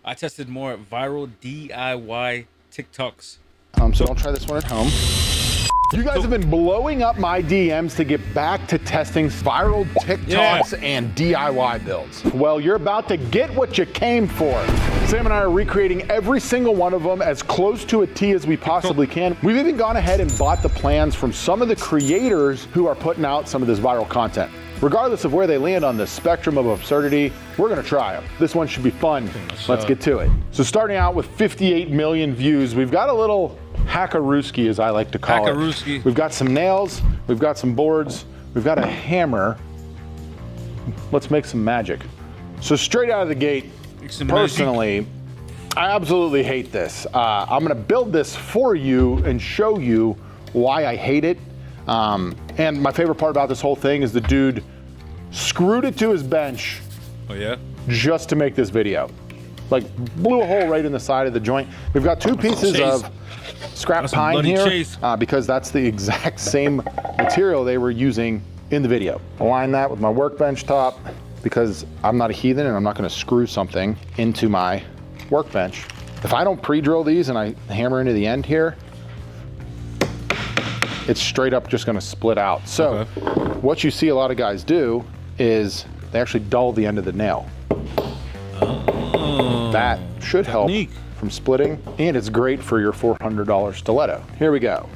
I tested more viral DIY TikToks. So don't try this one at home. You guys have been blowing up my DMs to get back to testing viral TikToks and DIY builds. Well, you're about to get what you came for. Sam and I are recreating every single one of them as close to a T as we possibly can. We've even gone ahead and bought the plans from some of the creators who are putting out some of this viral content. Regardless of where they land on the spectrum of absurdity, we're gonna try them. This one should be fun. Let's get to it. So starting out with 58 million views, we've got a little hackarooski, as I like to call it. We've got some nails, we've got some boards, we've got a hammer. Let's make some magic. So straight out of the gate, personally, I absolutely hate this. I'm gonna build this for you and show you why I hate it. And my favorite part about this whole thing is the dude screwed it to his bench. Oh yeah? Just to make this video. Like blew a hole right in the side of the joint. We've got two pieces of scrap pine here because that's the exact same material they were using in the video. Align that with my workbench top because I'm not a heathen and I'm not gonna screw something into my workbench. If I don't pre-drill these and I hammer into the end here, it's straight up just gonna split out. So what you see a lot of guys do is they actually dull the end of the nail. That should help from splitting, and it's great for your $400 stiletto. Here we go.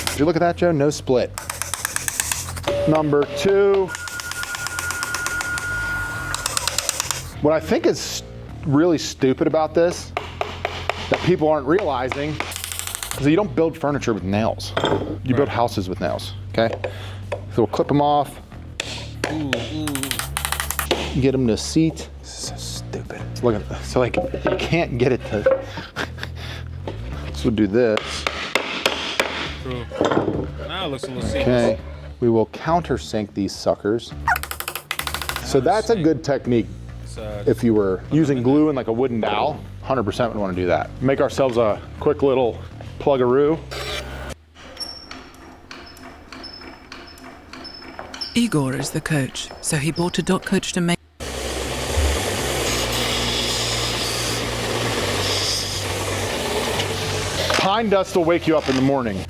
Did you look at that, Joe? No split. Number two. What I think is really stupid about this, that people aren't realizing, is that you don't build furniture with nails. You build houses with nails, okay? So we'll clip them off. Get them to seat. This is so stupid. Look at this. So like, you can't get it to, so we'll do this. True. Now it looks a little seamless. Okay, we will countersink these suckers. So that's a good technique. If you were using glue and like a wooden dowel, 100% would want to do that. Make ourselves a quick little plug-a-roo. Igor is the coach, so he bought a dog coach to make. Pine dust will wake you up in the morning.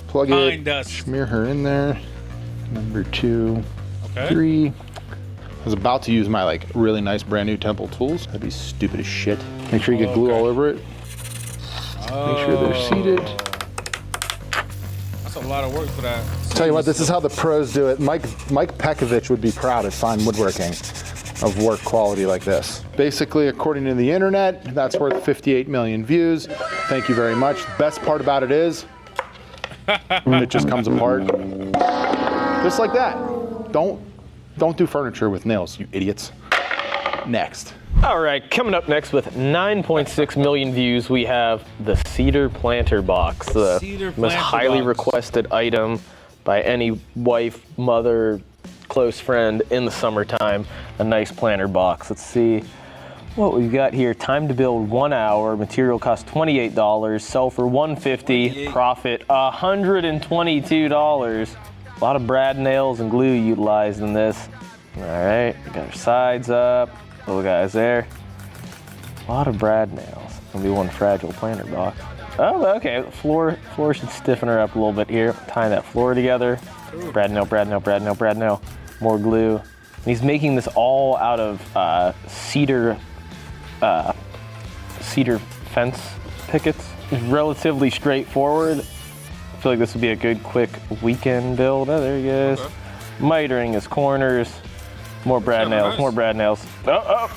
Plug Pine it, dust. Smear her in there. Number two, three. I was about to use my like really nice brand new Temple tools. That'd be stupid as shit. Make sure you get glue all over it. Make sure they're seated. That's a lot of work for that. Tell you what, this is how the pros do it. Mike Pekovich would be proud at Fine Woodworking of work quality like this. Basically, according to the internet, that's worth 58 million views. Thank you very much. Best part about it is, when it just comes apart, just like that. Don't do furniture with nails, you idiots. Next. All right, coming up next with 9.6 million views, we have the Cedar Planter Box, the most highly requested item by any wife, mother, close friend in the summertime. A nice planter box. Let's see what we've got here. Time to build 1 hour. Material cost $28. Sell for $150. Profit $122. A lot of brad nails and glue utilized in this. All right, we got our sides up. Little guys there. A lot of brad nails. Gonna be one fragile planter box. Oh, okay. Floor should stiffen her up a little bit here. Tying that floor together. Brad nail, brad nail, brad nail, brad nail. More glue. And he's making this all out of cedar fence pickets. It's relatively straightforward. I feel like this would be a good, quick weekend build. Oh, there he goes. Mitering his corners. More brad nails, more brad nails. Oh,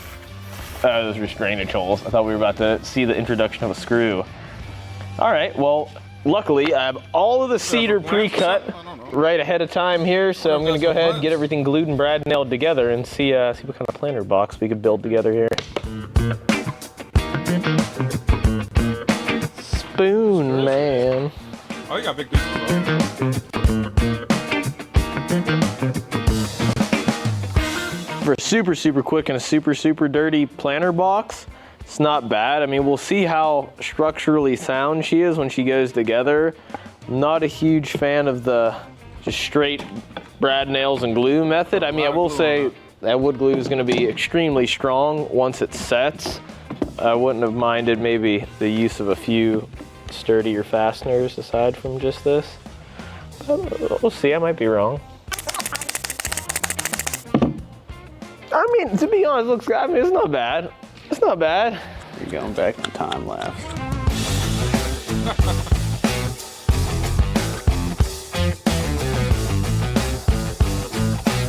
those restrainage holes. I thought we were about to see the introduction of a screw. All right, well, luckily I have all of the cedar pre-cut right ahead of time here, so I'm gonna go ahead and get everything glued and brad nailed together and see what kind of planter box we could build together here. Spoon, man. Oh, you got big pieces. For a super, super quick and a super, super dirty planter box, it's not bad. I mean, we'll see how structurally sound she is when she goes together. Not a huge fan of the just straight brad nails and glue method. I mean, I will say That wood glue is going to be extremely strong once it sets. I wouldn't have minded maybe the use of a few sturdier fasteners aside from just this. But we'll see, I might be wrong. I mean, to be honest, looks, I mean, it's not bad. It's not bad. You're going back to time lapse.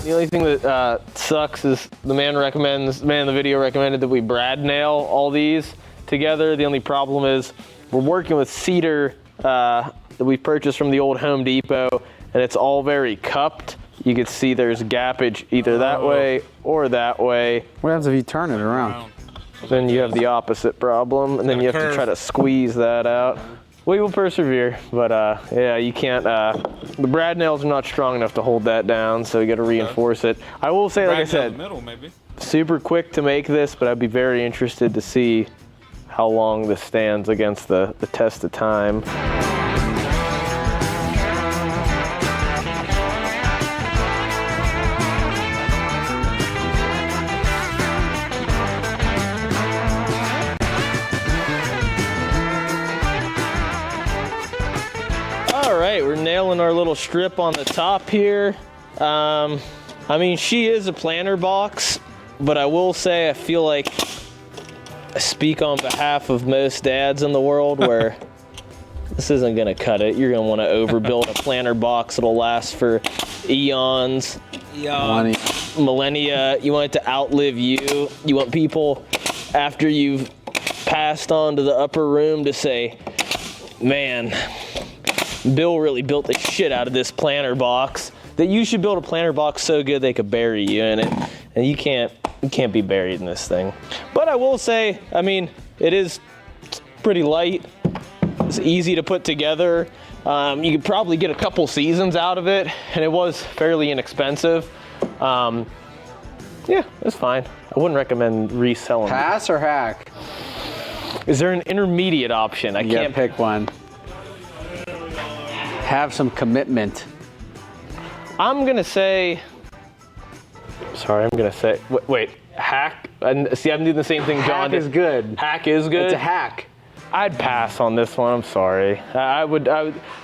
The only thing that sucks is the man in the video recommended that we brad nail all these together. The only problem is we're working with cedar that we purchased from the old Home Depot, and it's all very cupped. You can see there's gappage either that way or that way. What happens if you turn it around? Then you have the opposite problem, and then you have to try to squeeze that out. We will persevere, but yeah, you can't, the brad nails are not strong enough to hold that down, so you gotta reinforce it. I will say, like I said, in the middle, maybe. Super quick to make this, but I'd be very interested to see how long this stands against the test of time. All right, we're nailing our little strip on the top here. I mean, she is a planter box, but I will say I feel like I speak on behalf of most dads in the world where this isn't gonna cut it. You're gonna wanna overbuild a planter box that'll last for eons, millennia. You want it to outlive you. You want people, after you've passed on to the upper room, to say, man, Bill really built the shit out of this planter box. That you should build a planter box so good they could bury you in it, and you can't be buried in this thing. But I will say, I mean, it is pretty light. It's easy to put together. You could probably get a couple seasons out of it, and it was fairly inexpensive. Yeah, it's fine. I wouldn't recommend reselling. Pass or hack? Is there an intermediate option? I can't pick one. Have some commitment. I'm gonna say, wait, hack? And see, I'm doing the same thing John did. Hack is good. Hack is good? It's a hack. I'd pass on this one, I'm sorry. I would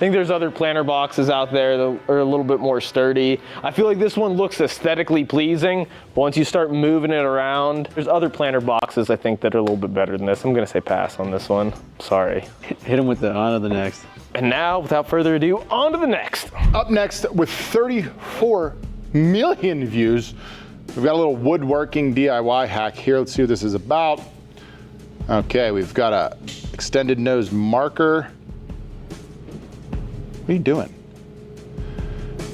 think there's other planter boxes out there that are a little bit more sturdy. I feel like this one looks aesthetically pleasing, but once you start moving it around, there's other planter boxes I think that are a little bit better than this. I'm gonna say pass on this one, sorry. Hit him with the on to the next. And now, without further ado, on to the next. Up next, with 34 million views, we've got a little woodworking DIY hack here. Let's see what this is about. Okay, we've got a extended nose marker. What are you doing?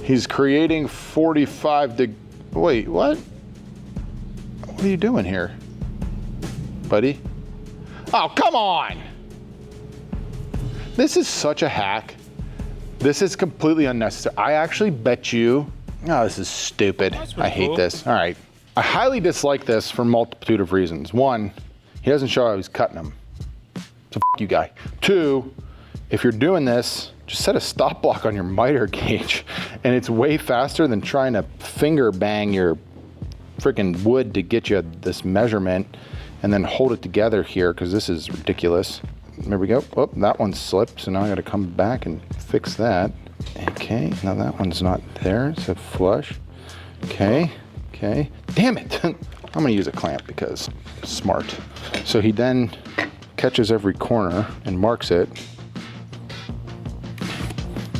He's creating 45 wait, what? What are you doing here, buddy? Oh, come on! This is such a hack. This is completely unnecessary. I actually bet you, oh, this is stupid. I hate this. All right. I highly dislike this for a multitude of reasons. One, he doesn't show how he's cutting them. So f you guy. Two, if you're doing this, just set a stop block on your miter gauge, and it's way faster than trying to finger bang your freaking wood to get you this measurement and then hold it together here, because this is ridiculous. There we go. Oh, that one slipped, so now I gotta come back and fix that. Okay, now that one's not there, so flush. Okay, okay. Damn it! I'm gonna use a clamp because smart. So he then catches every corner and marks it.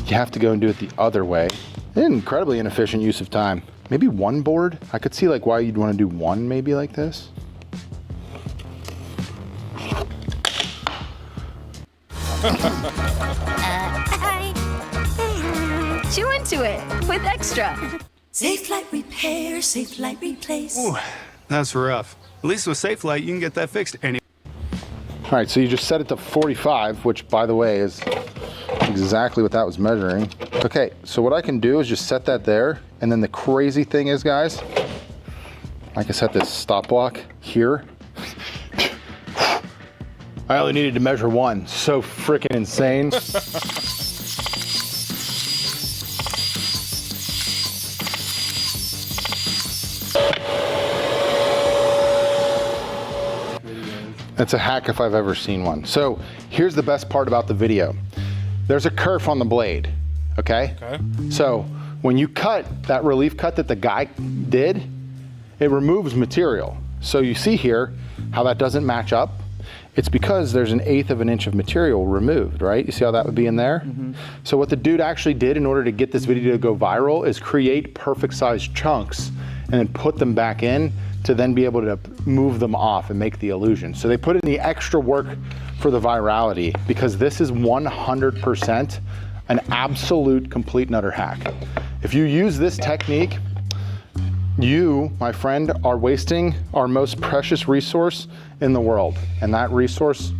You have to go and do it the other way. Incredibly inefficient use of time. Maybe one board? I could see like why you'd wanna do one maybe like this. Chew into it with extra. Safe Light Repair, Safe Light Replace. Ooh, that's rough. At least with Safe Light, you can get that fixed any. All right, so you just set it to 45, which by the way is exactly what that was measuring. Okay, so what I can do is just set that there, and then the crazy thing is, guys, I can set this stop block here. I only needed to measure one. So freaking insane. It's a hack if I've ever seen one. So here's the best part about the video. There's a kerf on the blade, okay? So when you cut that relief cut that the guy did, it removes material. So you see here how that doesn't match up. It's because there's 1/8 of an inch of material removed, right? You see how that would be in there? So what the dude actually did in order to get this video to go viral is create perfect sized chunks and then put them back in to then be able to move them off and make the illusion. So they put in the extra work for the virality because this is 100% an absolute complete nutter hack. If you use this technique, you, my friend, are wasting our most precious resource in the world. And that resource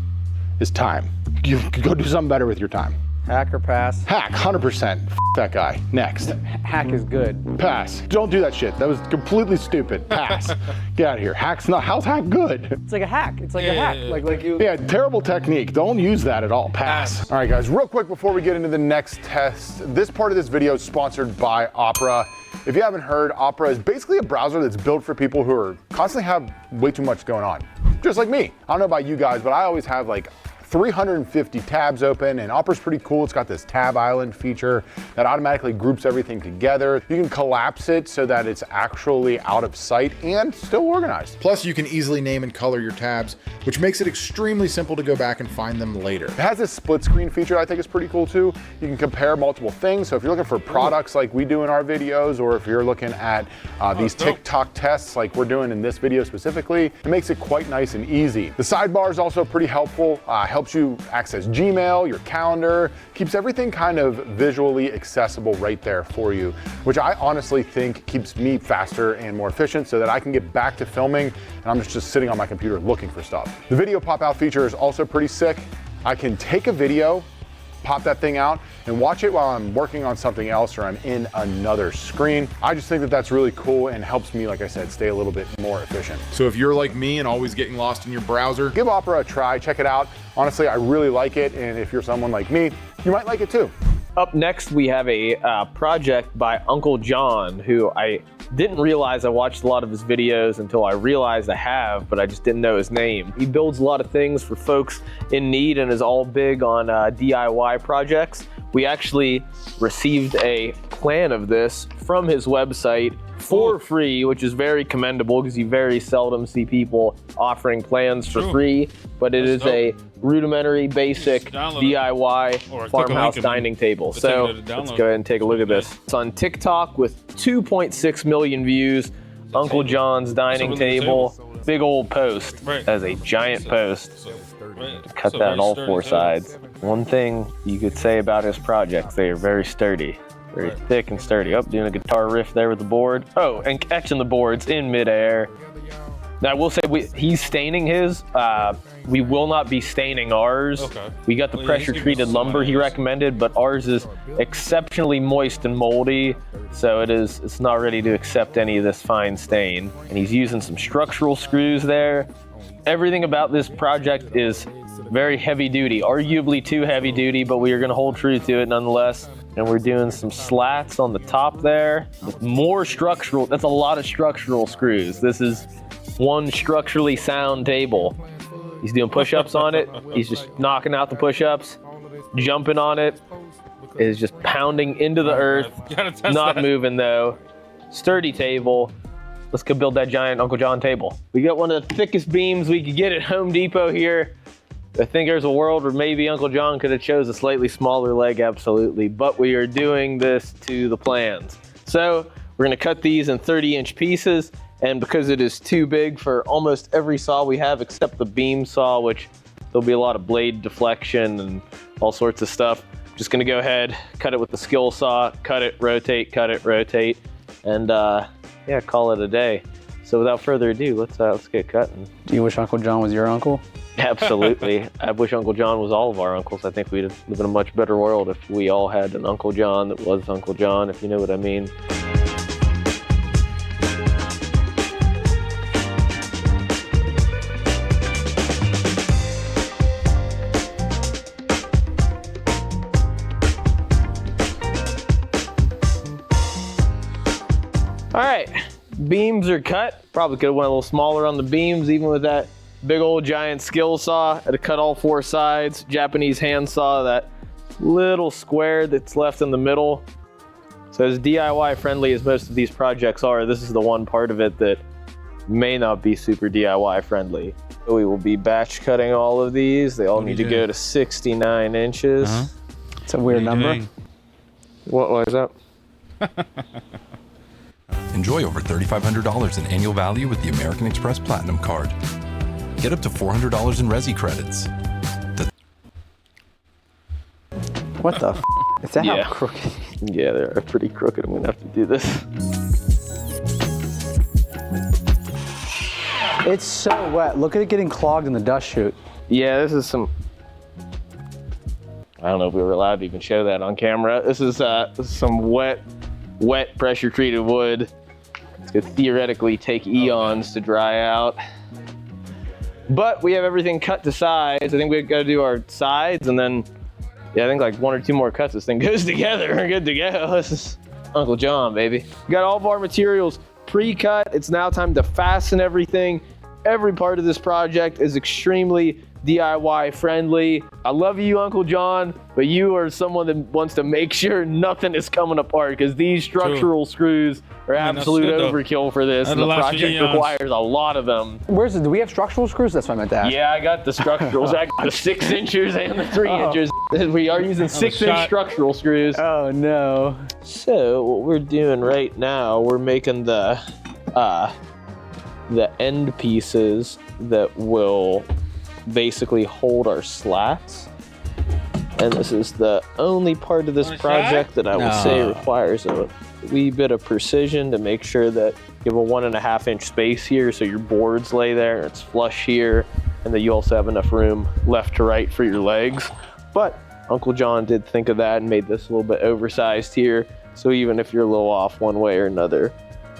is time. You could go do something better with your time. Hack or pass? Hack, 100%. F that guy. Next. Hack is good. Pass. Don't do that shit. That was completely stupid. Pass. Get out of here. Hack's not, how's hack good? It's like a hack. It's like a hack. Like you. Yeah, terrible technique. Don't use that at all. Pass. All right, guys, real quick before we get into the next test, this part of this video is sponsored by Opera. If you haven't heard, Opera is basically a browser that's built for people who are constantly have way too much going on. Just like me. I don't know about you guys, but I always have like 350 tabs open, and Opera's pretty cool. It's got this tab island feature that automatically groups everything together. You can collapse it so that it's actually out of sight and still organized. Plus, you can easily name and color your tabs, which makes it extremely simple to go back and find them later. It has this split screen feature I think is pretty cool too. You can compare multiple things. So if you're looking for products like we do in our videos, or if you're looking at these TikTok tests like we're doing in this video specifically, it makes it quite nice and easy. The sidebar is also pretty helpful. Helps you access Gmail, your calendar, keeps everything kind of visually accessible right there for you, which I honestly think keeps me faster and more efficient so that I can get back to filming and I'm just sitting on my computer looking for stuff. The video pop out feature is also pretty sick. I can take a video, pop that thing out, and watch it while I'm working on something else or I'm in another screen. I just think that that's really cool and helps me, like I said, stay a little bit more efficient. So if you're like me and always getting lost in your browser, give Opera a try, check it out. Honestly, I really like it, and if you're someone like me, you might like it too. Up next, we have a project by Uncle John, who I didn't realize I watched a lot of his videos until I realized I have, but I just didn't know his name. He builds a lot of things for folks in need and is all big on DIY projects. We actually received a plan of this from his website for free, which is very commendable because you very seldom see people offering plans for free, but it is a rudimentary, basic DIY farmhouse dining table. So let's go ahead and take a look at this. It's on TikTok with 2.6 million views. Uncle John's dining table, big old post. As a giant post. Cut that on all four sides. One thing you could say about his projects, they are very sturdy. Very thick and sturdy. Oh, doing a guitar riff there with the board. Oh, and catching the boards in midair. Now, I will say he's staining his. We will not be staining ours. Okay. We got the pressure-treated lumber he recommended, but ours is exceptionally moist and moldy, so it's not ready to accept any of this fine stain. And he's using some structural screws there. Everything about this project is very heavy-duty, arguably too heavy-duty, but we are going to hold true to it nonetheless. And we're doing some slats on the top there with more structural. That's a lot of structural screws. This is one structurally sound table. He's doing push-ups on it. He's just knocking out the push-ups, jumping on it. Is just pounding into the earth. Not moving though. Sturdy table. Let's go build that giant Uncle John table. We got one of the thickest beams we could get at Home Depot here. I think there's a world where maybe Uncle John could have chose a slightly smaller leg, absolutely, but we are doing this to the plans. So we're gonna cut these in 30-inch pieces, and because it is too big for almost every saw we have except the beam saw, which there'll be a lot of blade deflection and all sorts of stuff, I'm just gonna go ahead, cut it with the skill saw, cut it, rotate, and yeah, call it a day. So without further ado, let's get cutting. Do you wish Uncle John was your uncle? Absolutely. I wish Uncle John was all of our uncles. I think we'd live in a much better world if we all had an Uncle John that was Uncle John, if you know what I mean. All right, beams are cut. Probably could have went a little smaller on the beams, even with that big old giant skill saw to cut all 4 sides. Japanese hand saw, that little square that's left in the middle. So as DIY friendly as most of these projects are, this is the one part of it that may not be super DIY friendly. We will be batch cutting all of these. They all need to go to 69 inches. It's a weird number. What was that? Enjoy over $3,500 in annual value with the American Express Platinum Card. Get up to $400 in Resi credits. What the f? Is that Yeah. how crooked? Yeah, they're pretty crooked. I'm gonna have to do this. It's so wet. Look at it getting clogged in the dust chute. Yeah, this is some, I don't know if we were allowed to even show that on camera. This is some wet pressure treated wood. It's gonna theoretically take eons to dry out. But we have everything cut to size. I think we've got to do our sides, and then, yeah, I think like 1 or 2 more cuts, this thing goes together. We're good to go. This is Uncle John, baby. We got all of our materials pre-cut. It's now time to fasten everything. Every part of this project is extremely DIY friendly. I love you, Uncle John, but you are someone that wants to make sure nothing is coming apart, because these structural screws are absolute overkill for this, and the project requires a lot of them. Do we have structural screws? That's what I meant to ask. Yeah, I got the structurals. I got the 6 inches and the 3 inches. We are using 6-inch structural screws. Oh no. So what we're doing right now, we're making the end pieces that will basically hold our slats. And this is the only part of this project that I will say requires a wee bit of precision to make sure that you have a 1.5-inch space here, so your boards lay there, it's flush here, and that you also have enough room left to right for your legs. But Uncle John did think of that and made this a little bit oversized here, so even if you're a little off one way or another,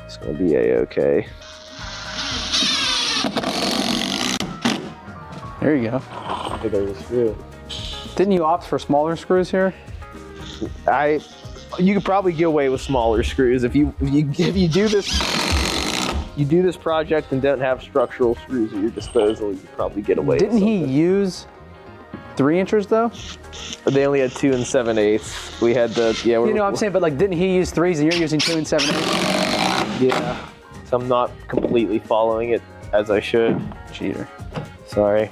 it's gonna be a-okay. There you go. There's a screw. Didn't you opt for smaller screws here? You could probably get away with smaller screws if you do this project and don't have structural screws at your disposal. You could probably get away. Didn't he use 3 inches though? They only had 2 7/8. We had the You know what I'm saying, but like, didn't he use 3s and you're using 2 7/8? Yeah. So I'm not completely following it as I should. Cheater. Sorry.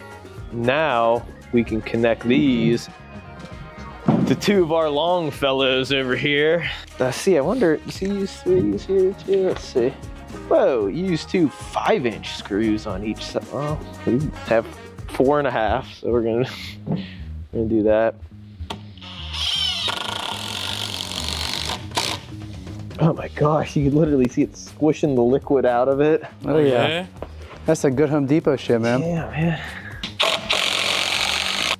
Now we can connect these to 2 of our long fellows over here. See, I wonder, does he use 3s here too? Let's see. Whoa, you use 2 5-inch screws on each side. Well, we have 4.5, so we're gonna do that. Oh my gosh, you can literally see it squishing the liquid out of it. Oh yeah. That's a good Home Depot shit, man. Yeah, man.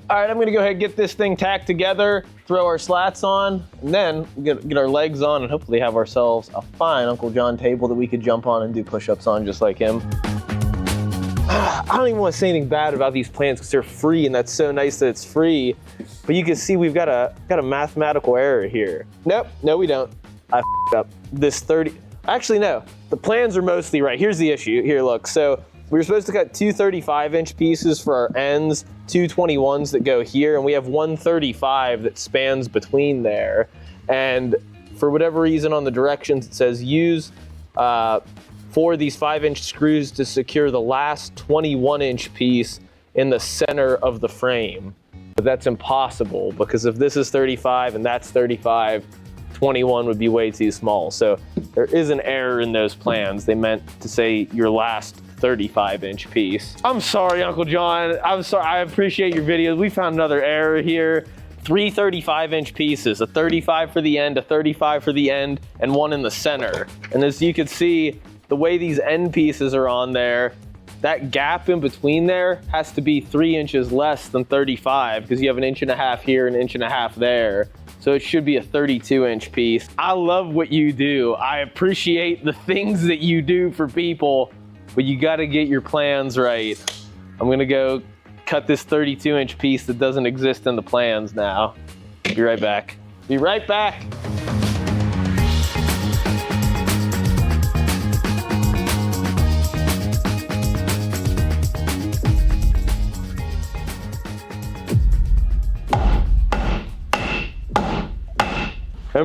All right, I'm gonna go ahead and get this thing tacked together, throw our slats on, and then get our legs on and hopefully have ourselves a fine Uncle John table that we could jump on and do push-ups on just like him. I don't even want to say anything bad about these plans because they're free, and that's so nice that it's free. But you can see we've got a mathematical error here. Nope, no we don't. I f***ed up. This 30, actually no, the plans are mostly right. Here's the issue, here look. So we were supposed to cut 2 35-inch pieces for our ends, 2 21s that go here, and we have 1 35 that spans between there. And for whatever reason on the directions, it says use 4 of these 5-inch screws to secure the last 21-inch piece in the center of the frame. But that's impossible because if this is 35 and that's 35, 21 would be way too small. So there is an error in those plans. They meant to say your last 35-inch piece. I'm sorry, Uncle John. I'm sorry. I appreciate your videos. We found another error here. 3 35-inch pieces, a 35 for the end, a 35 for the end, and 1 in the center. And as you can see, the way these end pieces are on there, that gap in between there has to be 3 inches less than 35 because you have 1.5 inches here and 1.5 inches there. So it should be a 32-inch piece. I love what you do. I appreciate the things that you do for people, but you gotta get your plans right. I'm gonna go cut this 32-inch piece that doesn't exist in the plans now. Be right back. Be right back.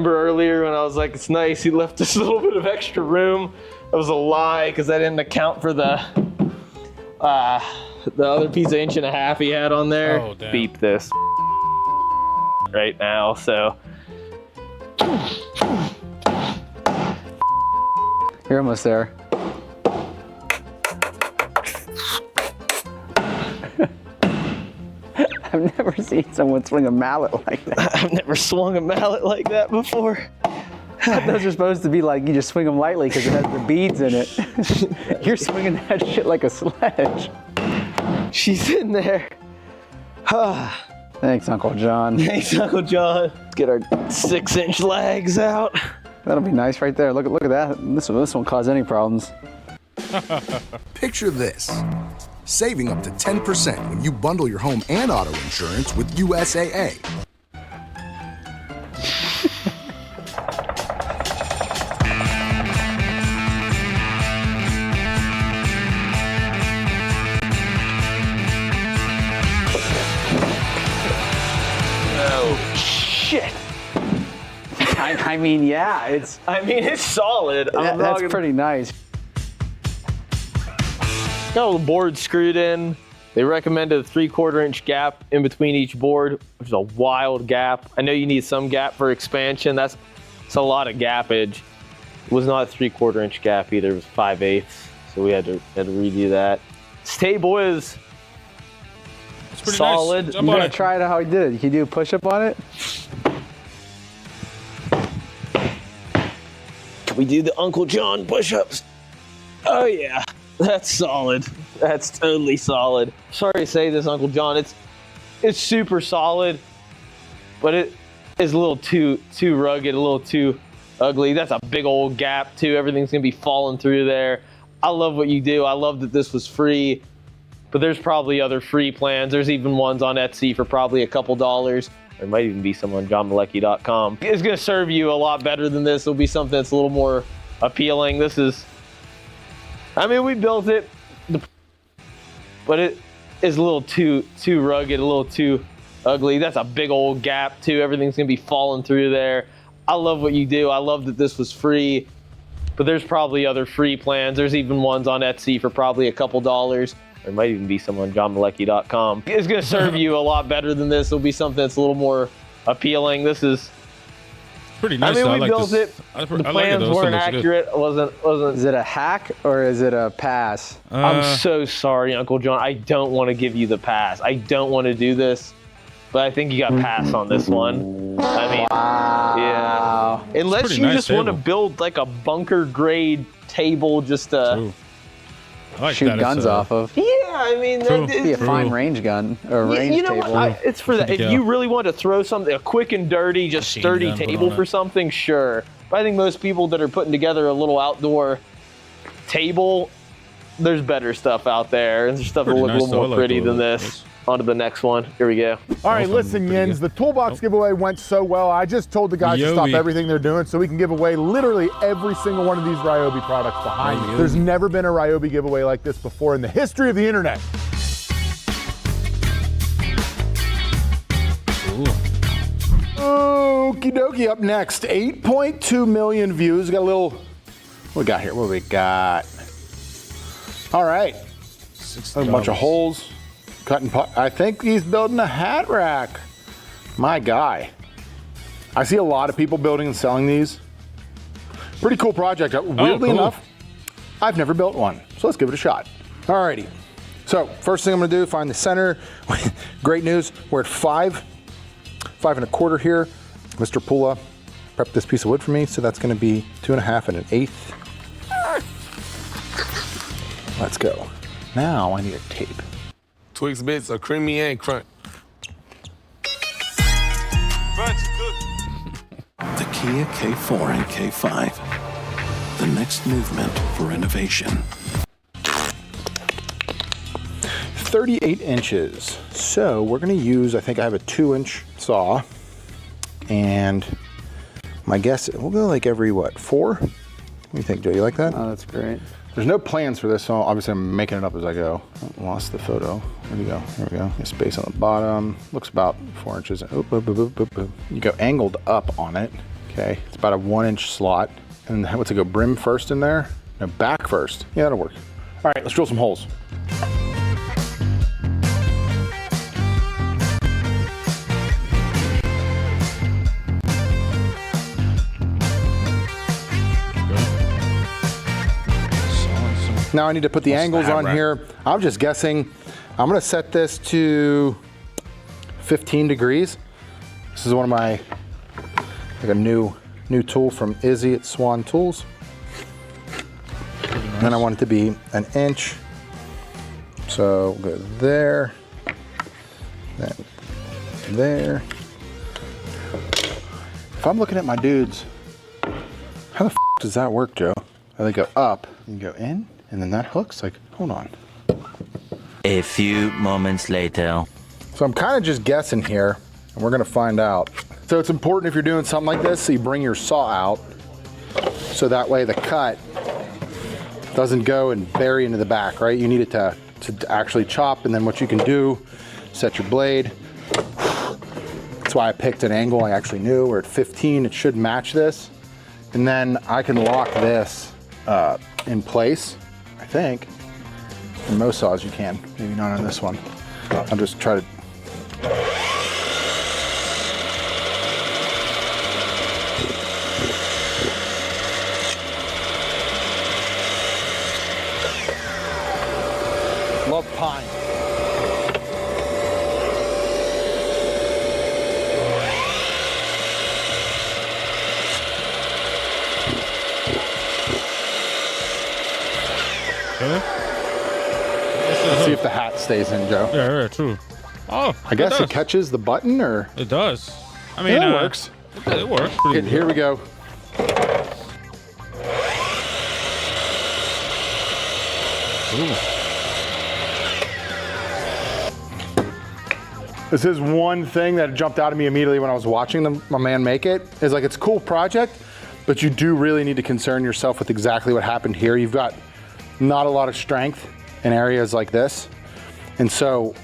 Remember earlier when I was like, it's nice, he left us a little bit of extra room? That was a lie, because I didn't account for the other piece of 1.5 inch he had on there. Oh, damn. Beep this right now, so. You're almost there. I've never seen someone swing a mallet like that. I've never swung a mallet like that before. Those are supposed to be like, you just swing them lightly because it has the beads in it. You're swinging that shit like a sledge. She's in there. Thanks, Uncle John. Thanks, Uncle John. Let's get our 6-inch legs out. That'll be nice right there. Look at that. This won't cause any problems. Picture this. Saving up to 10% when you bundle your home and auto insurance with USAA. Oh, shit. I mean, yeah, it's solid. that's pretty nice. Got all the boards screwed in. They recommended a 3/4 inch gap in between each board, which is a wild gap. I know you need some gap for expansion. That's a lot of gappage. It was not a 3/4 inch gap either. It was 5/8, so we had to redo that. This table is pretty solid. Nice. You gotta try it how he did it. Can you do a push-up on it? Can we do the Uncle John push-ups? Oh yeah, that's solid. That's totally solid. Sorry to say this, Uncle John. It's super solid, but it is a little too rugged, a little too ugly. That's a big old gap too. Everything's gonna be falling through there. I love what you do. I love that this was free, but there's probably other free plans. There's even ones on Etsy for probably a couple dollars. There might even be some on johnmalecki.com. It's gonna serve you a lot better than this. It'll be something that's a little more appealing. This is, I mean, we built it, but it is a little too rugged, a little too ugly. That's a big old gap too. Everything's gonna be falling through there. I love what you do. I love that this was free, but there's probably other free plans. There's even ones on Etsy for probably a couple dollars. There might even be some on johnmalecki.com. It's gonna serve you a lot better than this. It'll be something that's a little more appealing. This is pretty nice. I mean, we like built this. it. The plans weren't accurate. Wasn't. Is it a hack or is it a pass? I'm so sorry, Uncle John. I don't want to give you the pass. I don't want to do this, but I think you got pass on this one. I mean, wow. Yeah. Unless you nice just want to table. build like a bunker grade table, just to True. I like Shoot that. guns off of. Yeah, I mean, True. It'd be a fine range gun or a range you know table. what? It's for that. If Yeah. you really want to throw something, a quick and dirty, just Machine sturdy gun put table on for it. something, sure. But I think most people that are putting together a little outdoor table, there's better stuff out there. And there's stuff that Pretty look a nice, little though. I more like pretty the than way this. On to the next one. Here we go. All right, Awesome. listen, Pretty Yins, good. the toolbox giveaway went so well. I just told the guys to stop Ryobi. everything they're doing so we can give away literally every single one of these Ryobi products behind me. Ryobi. There's never been a Ryobi giveaway like this before in the history of the internet. Okie dokie, up next, 8.2 million views. Got a little, what we got here? What do we got? All right, a bunch of holes, cut and I think he's building a hat rack. My guy. I see a lot of people building and selling these. Pretty cool project. Weirdly cool. enough, I've never built one, so let's give it a shot. Alrighty. So first thing I'm gonna do, find the center. Great news, we're at 5 1/4 here. Mr. Pula prepped this piece of wood for me, so that's gonna be 2 1/2 and 1/8. Let's go. Now I need a tape. Twix bits are creamy and crunch. The Kia K4 and K5. The next movement for innovation. 38 inches. So we're gonna use, I think I have a 2-inch saw. And my guess, we'll go like every, what, 4? What do you think, Joe? You like that? Oh, that's great. There's no plans for this, so obviously I'm making it up as I go. Oh, lost the photo. Where'd we go? Here we go. Get space on the bottom. Looks about 4 inches. Oop, boop, boop, boop, boop, boop. You go angled up on it. Okay, it's about a 1-inch slot. And what's it go, brim first in there? No, back first. Yeah, that'll work. All right, let's drill some holes. Now I need to put the angles on here. I'm just guessing. I'm gonna set this to 15 degrees. This is one of my, like a new tool from Izzy at Swan Tools. Nice. And I want it to be 1 inch. So we'll go there, then there. If I'm looking at my dudes, how the f does that work, Joe? They go up, and go in, and then that hooks, like, hold on. A few moments later. So I'm kind of just guessing here, and we're gonna find out. So it's important if you're doing something like this, so you bring your saw out, so that way the cut doesn't go and bury into the back, right? You need it to actually chop, and then what you can do, set your blade. That's why I picked an angle I actually knew. We're at 15, it should match this. And then I can lock this in place, I think. In most saws you can, maybe not on this one. I'll just try to. Love pine. Let's see if the hat stays in, Joe. Yeah, true. Oh, I guess it catches the button, or? It does. I mean, it works. It works. Here we go. Ooh. This is one thing that jumped out at me immediately when I was watching my man make it. Is like, it's a cool project, but you do really need to concern yourself with exactly what happened here. You've got not a lot of strength in areas like this. And so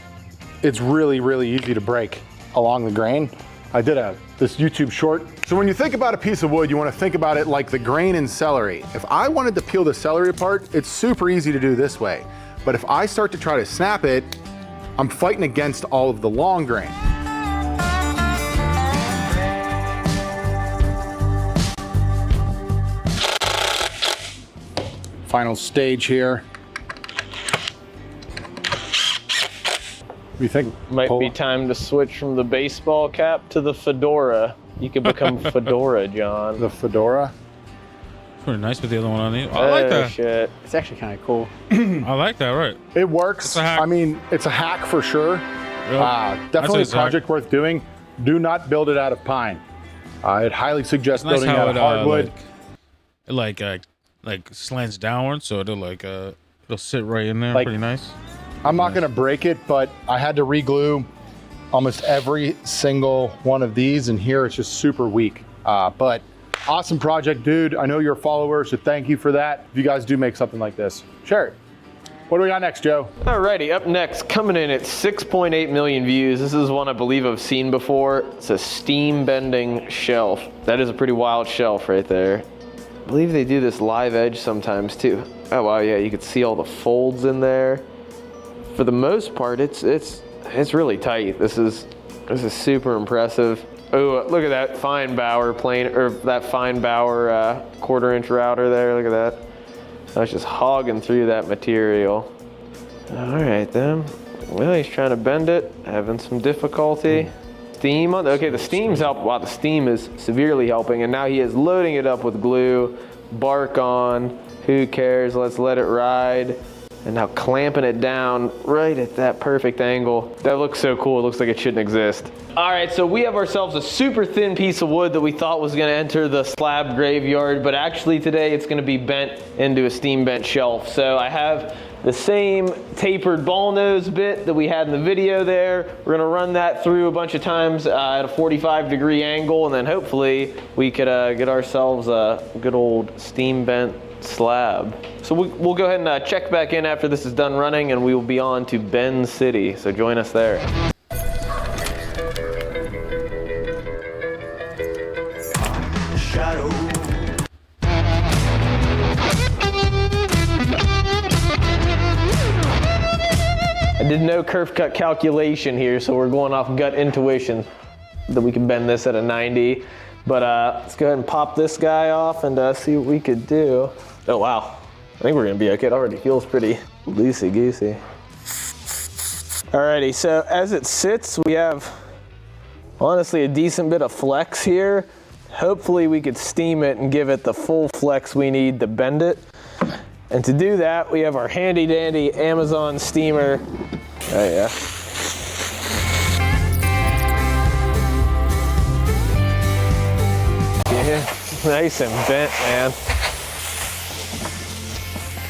it's really, really easy to break along the grain. I did this YouTube short. So when you think about a piece of wood, you want to think about it like the grain in celery. If I wanted to peel the celery apart, it's super easy to do this way. But if I start to try to snap it, I'm fighting against all of the long grain. Final stage here. What do you think? Might be time to switch from the baseball cap to the fedora. You could become Fedora, John. The fedora? Pretty nice with the other one on it. I like that. Shit. It's actually kind of cool. I like that, right? It works. I mean, it's a hack for sure. Definitely a project worth doing. Do not build it out of pine. I'd highly suggest building it out of hardwood. Like slants downward, so it'll sit right in there, pretty nice. I'm not gonna break it, but I had to re-glue almost every single one of these, and here it's just super weak. But awesome project, dude. I know you're a follower, so thank you for that. If you guys do make something like this, share it. What do we got next, Joe? Alrighty, up next, coming in at 6.8 million views. This is one I believe I've seen before. It's a steam bending shelf. That is a pretty wild shelf right there. I believe they do this live edge sometimes too. Oh wow, yeah, you can see all the folds in there. For the most part, it's really tight. This is super impressive. Oh, look at that Feinbauer plane, or that Feinbauer 1/4-inch router there. Look at that. I was just hogging through that material. All right then. Well, he's trying to bend it, having some difficulty. Steam on, okay, the steam's helping. Wow, the steam is severely helping, and now he is loading it up with glue, bark on, who cares, let's let it ride. And now clamping it down right at that perfect angle. That looks so cool, it looks like it shouldn't exist. All right, so we have ourselves a super thin piece of wood that we thought was gonna enter the slab graveyard, but actually today it's gonna be bent into a steam bent shelf. So I have the same tapered ball nose bit that we had in the video there. We're gonna run that through a bunch of times at a 45-degree angle, and then hopefully we could get ourselves a good old steam bent slab. So we'll go ahead and check back in after this is done running, and we will be on to Bend City. So join us there. I did no curve cut calculation here, so we're going off gut intuition that we can bend this at a 90. But let's go ahead and pop this guy off and see what we could do. Oh wow, I think we're gonna be okay. It already feels pretty loosey-goosey. Alrighty, so as it sits, we have honestly a decent bit of flex here. Hopefully we could steam it and give it the full flex we need to bend it. And to do that, we have our handy dandy Amazon steamer. Oh yeah. Yeah, nice and bent, man.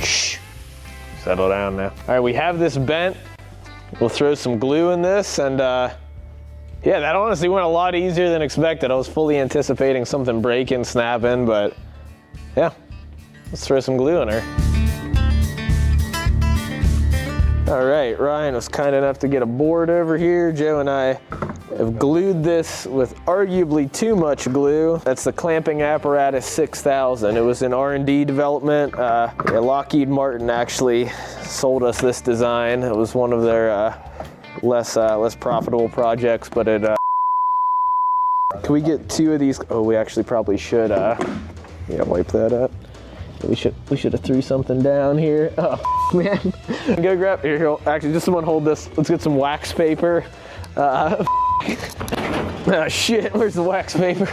Shh. Settle down now. All right, we have this bent. We'll throw some glue in this, and yeah, that honestly went a lot easier than expected. I was fully anticipating something breaking, snapping, but yeah, let's throw some glue in her. All right, Ryan was kind enough to get a board over here. Joe and I have glued this with arguably too much glue. That's the Clamping Apparatus 6000. It was in R&D development. Lockheed Martin actually sold us this design. It was one of their less profitable projects, but it. Can we get 2 of these? Oh, we actually probably should. Yeah, wipe that up. We should have threw something down here. Oh man, go grab here. Actually, just someone hold this. Let's get some wax paper. Oh shit, where's the wax paper?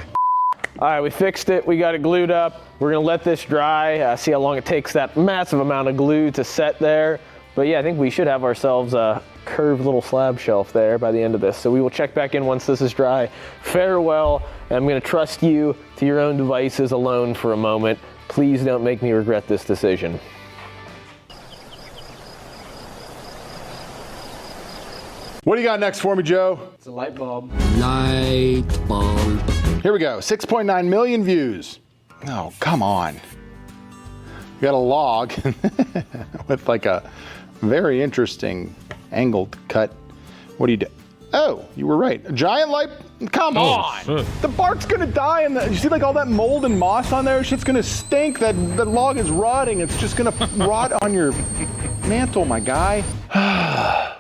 All right, we fixed it. We got it glued up. We're gonna let this dry. See how long it takes that massive amount of glue to set there. But yeah, I think we should have ourselves a curved little slab shelf there by the end of this. So we will check back in once this is dry. Farewell, and I'm gonna trust you to your own devices alone for a moment. Please don't make me regret this decision. What do you got next for me, Joe? It's a light bulb. Light bulb. Here we go, 6.9 million views. Oh, come on. We got a log with like a very interesting angled cut. What do you do? Oh, you were right. A giant light, come on. The bark's gonna die and you see like all that mold and moss on there? Shit's gonna stink. That log is rotting. It's just gonna rot on your mantle, my guy.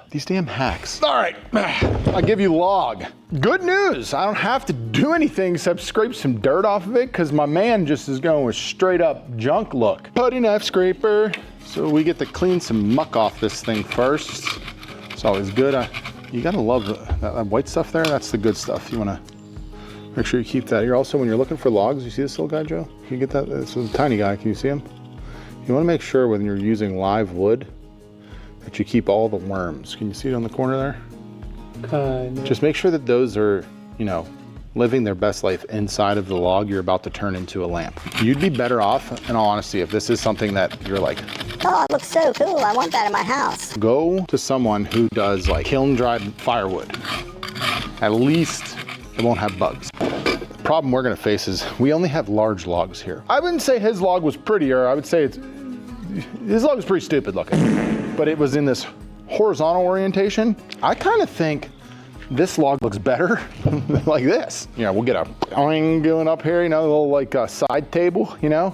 These damn hacks. All right, I'll give you log. Good news, I don't have to do anything except scrape some dirt off of it because my man just is going with straight up junk look. Putty knife scraper. So we get to clean some muck off this thing first. It's always good. You gotta love that white stuff there. That's the good stuff. You wanna make sure you keep that here. Also, when you're looking for logs, you see this little guy, Joe? Can you get that? It's a tiny guy, can you see him? You wanna make sure when you're using live wood that you keep all the worms. Can you see it on the corner there? Kinda. Just make sure that those are, you know, living their best life inside of the log you're about to turn into a lamp. You'd be better off, in all honesty, if this is something that you're like, oh, it looks so cool, I want that in my house. Go to someone who does like kiln dried firewood. At least it won't have bugs. The problem we're gonna face is we only have large logs here. I wouldn't say his log was prettier. I would say his log was pretty stupid looking, but it was in this horizontal orientation. I kind of think this log looks better like this. You know, we'll get a boing going up here, you know, a little like side table, you know.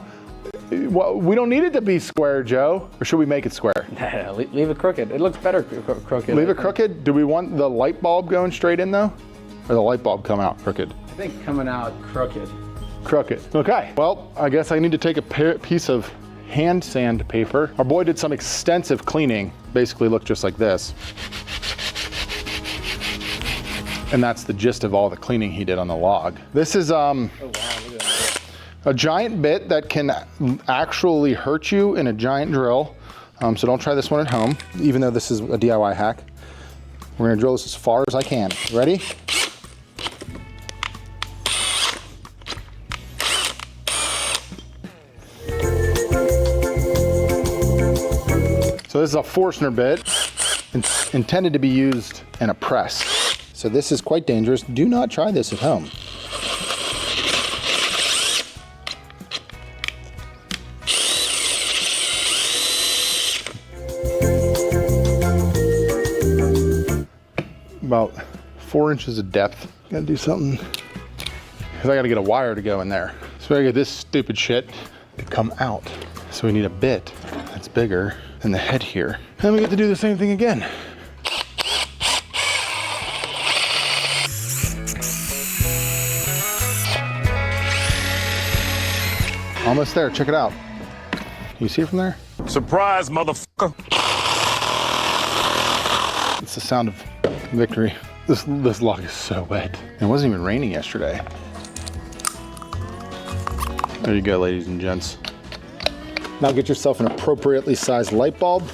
Well, we don't need it to be square, Joe. Or should we make it square? Leave it crooked. It looks better crooked. Leave it crooked? Do we want the light bulb going straight in though? Or the light bulb come out crooked? I think coming out crooked. Crooked. Okay, well, I guess I need to take a piece of hand sandpaper. Our boy did some extensive cleaning. Basically looked just like this. And that's the gist of all the cleaning he did on the log. This is a giant bit that can actually hurt you in a giant drill. So don't try this one at home, even though this is a DIY hack. We're gonna drill this as far as I can. Ready? So this is a Forstner bit intended to be used in a press. So this is quite dangerous. Do not try this at home. About 4 inches of depth. Gotta do something, because I gotta get a wire to go in there. So I get this stupid shit to come out. So we need a bit that's bigger than the head here. And we get to do the same thing again. Almost there, check it out. You see it from there? Surprise, motherfucker. It's the sound of victory. This log is so wet. It wasn't even raining yesterday. There you go, ladies and gents. Now get yourself an appropriately sized light bulb.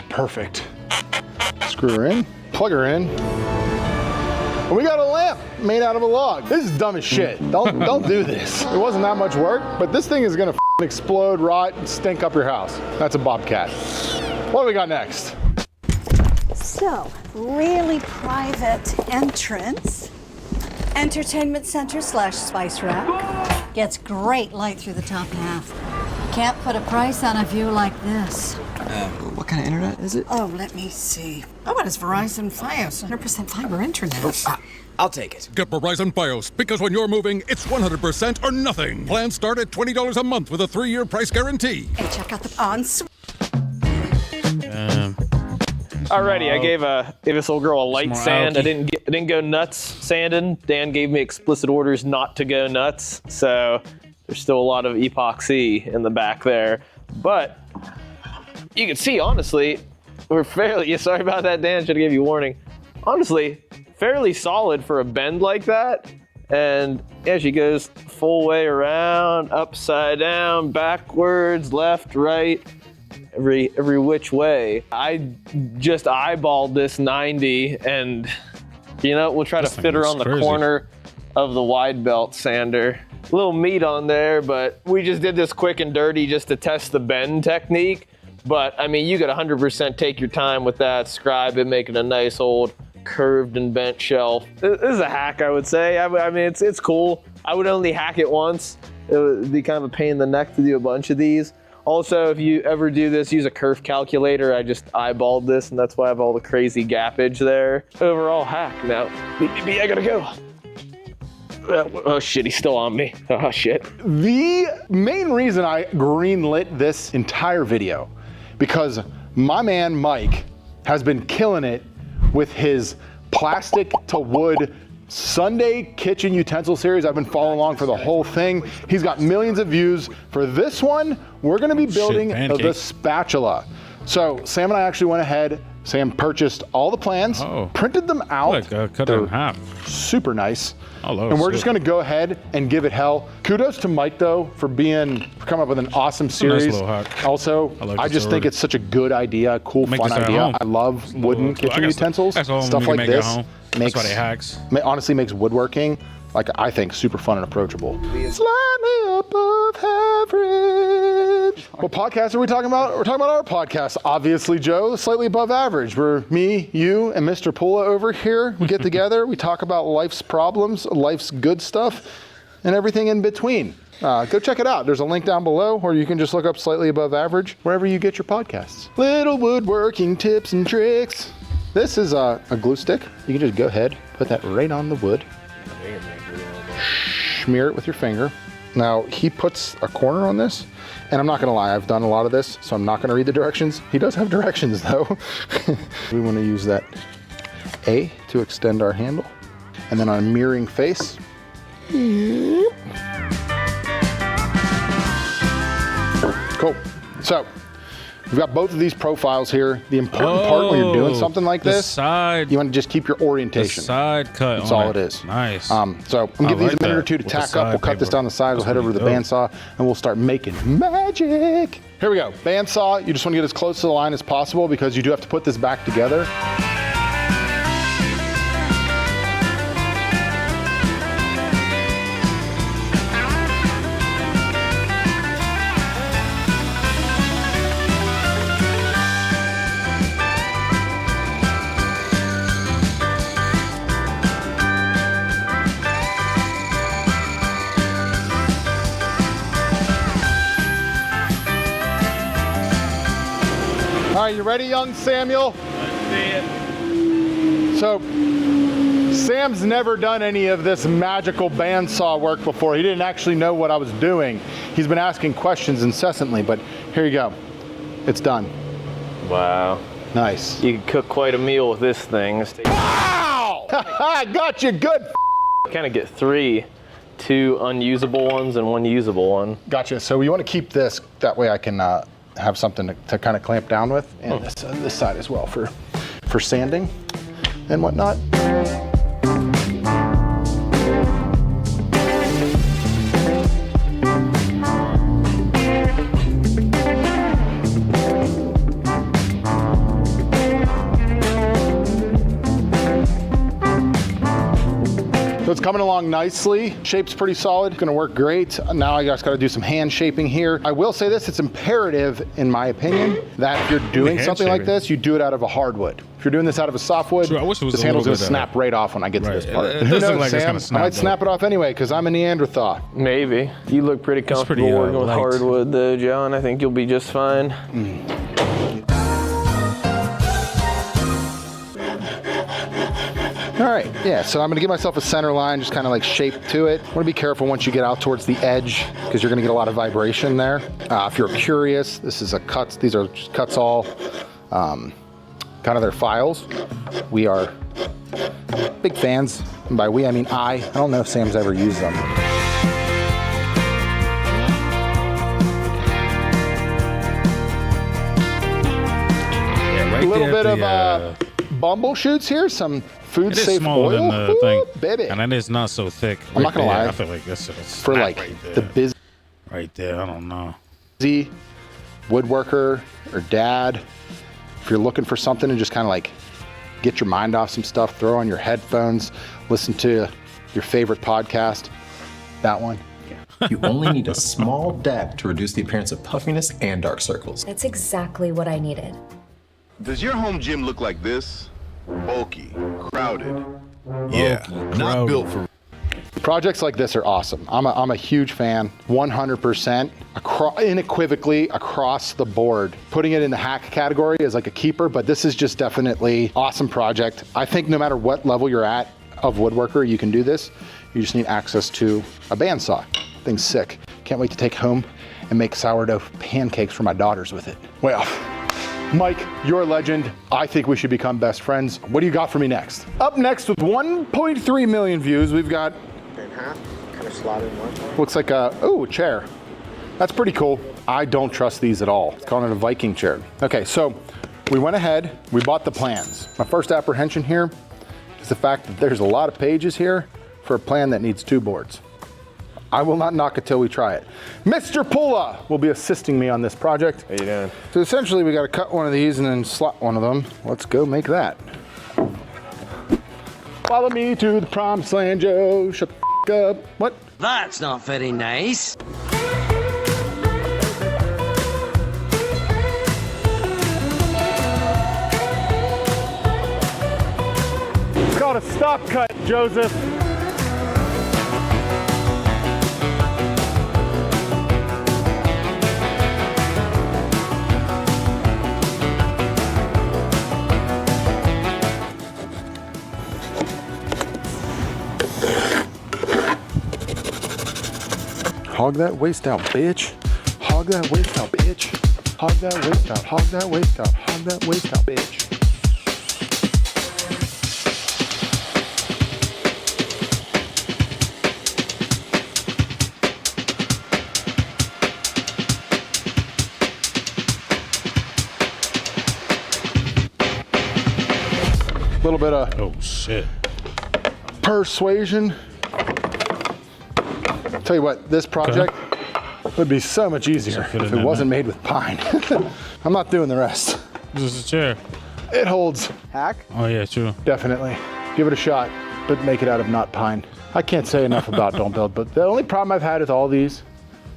Perfect. Screw her in, plug her in. And we got a lamp made out of a log. This is dumb as shit. Don't do this. It wasn't that much work, but this thing is gonna explode, rot, and stink up your house. That's a Bobcat. What do we got next? So, really private entrance. Entertainment center / spice rack. Gets great light through the top half. Can't put a price on a view like this. What kind of internet is it? Oh, let me see. Oh, it's Verizon Fios, 100% fiber internet. I'll take it. Get Verizon Fios, because when you're moving, it's 100% or nothing. Plans start at $20 a month with a 3-year price guarantee. And check out the on-suite. Alrighty, I gave this little girl a light More sand. I alky. didn't go nuts sanding. Dan gave me explicit orders not to go nuts, so there's still a lot of epoxy in the back there. But you can see, honestly, we're fairly. Sorry about that, Dan. Should have gave you a warning. Honestly, fairly solid for a bend like that. And yeah, she goes full way around, upside down, backwards, left, right. Every which way. I just eyeballed this 90, and you know, we'll try to fit her on the corner of the wide belt sander. A little meat on there, but we just did this quick and dirty just to test the bend technique. But I mean, you could 100% take your time with that, scribe it, make it a nice old curved and bent shelf. This is a hack, I would say. I mean, it's cool. I would only hack it once. It would be kind of a pain in the neck to do a bunch of these. Also, if you ever do this, use a kerf calculator. I just eyeballed this, and that's why I have all the crazy gappage there. Overall hack. Now, I gotta go. Oh shit, he's still on me. Oh shit. The main reason I greenlit this entire video, because my man Mike has been killing it with his plastic to wood Sunday kitchen utensil series. I've been following along for the whole thing. He's got millions of views. For this one, we're gonna be building the spatula. So Sam and I actually went ahead. Sam purchased all the plans, printed them out. Look, cut it in half. Super nice. Love And we're it. just gonna go ahead and give it hell. Kudos to Mike though for coming up with an awesome series. Nice little hack. Also, I just think it's such a good idea, cool, Make fun this at idea. home. I love wooden kitchen utensils. That's all Stuff we can like make at this home. makes That's why they hacks. honestly makes woodworking, like I think, super fun and approachable. Slightly above average. What podcast are we talking about? We're talking about our podcast, obviously, Joe. Slightly above average. We're me, you, and Mr. Pula over here. We get together. We talk about life's problems, life's good stuff, and everything in between. Go check it out. There's a link down below, or you can just look up Slightly Above Average wherever you get your podcasts. Little woodworking tips and tricks. This is a glue stick. You can just go ahead, put that right on the wood. Smear it with your finger. Now, he puts a corner on this, and I'm not gonna lie, I've done a lot of this, so I'm not gonna read the directions. He does have directions though. We wanna use that A to extend our handle, and then on a mirroring face. Cool. So, we've got both of these profiles here. The important part when you're doing something like this, you want to just keep your orientation. The side cut. That's all it is. Nice. So I'm gonna give these a minute or two to tack up. We'll cut this down the side. We'll head over to the bandsaw and we'll start making magic. Here we go. Bandsaw. You just want to get as close to the line as possible because you do have to put this back together. All right, you ready, young Samuel? So, Sam's never done any of this magical bandsaw work before. He didn't actually know what I was doing. He's been asking questions incessantly, but here you go. It's done. Wow. Nice. You can cook quite a meal with this thing. Wow! I got you good. Kind of get 3 2 unusable ones and 1 usable one. Gotcha. So you want to keep this, that way I can have something to kind of clamp down with, and this side as well for sanding and whatnot. So it's coming along nicely. Shape's pretty solid, gonna work great. Now I just gotta do some hand shaping here. I will say this, it's imperative, in my opinion, that if you're doing something like this, you do it out of a hardwood. If you're doing this out of a softwood, this handle's gonna snap right off when I get to this part. Who knows, Sam? I might snap it off anyway, because I'm a Neanderthal. Maybe. You look pretty comfortable working with hardwood though, John. I think you'll be just fine. All right, yeah, so I'm gonna give myself a center line, just kind of like shape to it. I wanna be careful once you get out towards the edge, because you're gonna get a lot of vibration there. If you're curious, this is a cuts, these are just cuts all, kind of their files. We are big fans, and by we I mean I don't know if Sam's ever used them. Yeah, a little bit of bumble shoots here, some food safe smaller oil. than the thing. Baby. And then it's not so thick. I'm not gonna lie. I feel like this is for like the busy right there. I don't know. Busy woodworker or dad, if you're looking for something to just kind of like get your mind off some stuff, throw on your headphones, listen to your favorite podcast, that one. You only need a small dab to reduce the appearance of puffiness and dark circles. That's exactly what I needed. Does your home gym look like this? Bulky, crowded. Yeah, not built for. Projects like this are awesome. I'm a huge fan, 100%, unequivocally across the board. Putting it in the hack category is like a keeper, but this is just definitely awesome project. I think no matter what level you're at of woodworker, you can do this. You just need access to a bandsaw. Thing's sick. Can't wait to take home and make sourdough pancakes for my daughters with it. Well, Mike, you're a legend. I think we should become best friends. What do you got for me next? Up next with 1.3 million views, we've got kind of slot in one. looks like a chair. That's pretty cool. I don't trust these at all. It's calling it a Viking chair. Okay, so we went ahead, we bought the plans. My first apprehension here is the fact that there's a lot of pages here for a plan that needs 2 boards. I will not knock it till we try it. Mr. Pula will be assisting me on this project. How you doing? So essentially we gotta cut one of these and then slot one of them. Let's go make that. Follow me to the promised land, Joe. Shut the f up. What? That's not very nice. It's called a stop cut, Joseph. Hog that waist out, bitch. Hog that waist out, bitch. Hog that waist out, hog that waist out, hog that waist out, bitch. A little bit of persuasion. Tell you what, this project would be so much easier if it wasn't made with pine. I'm not doing the rest. This is a chair. It holds. Hack? Oh yeah, true. Definitely. Give it a shot, but make it out of not pine. I can't say enough about Don't Build, but the only problem I've had with all these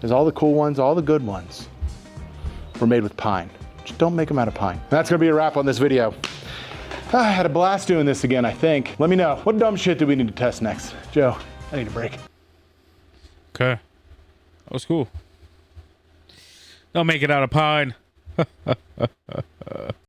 is all the cool ones, all the good ones were made with pine. Just don't make them out of pine. And that's gonna be a wrap on this video. I had a blast doing this again, I think. Let me know, what dumb shit do we need to test next? Joe, I need a break. Okay. That was cool. Don't make it out of pine.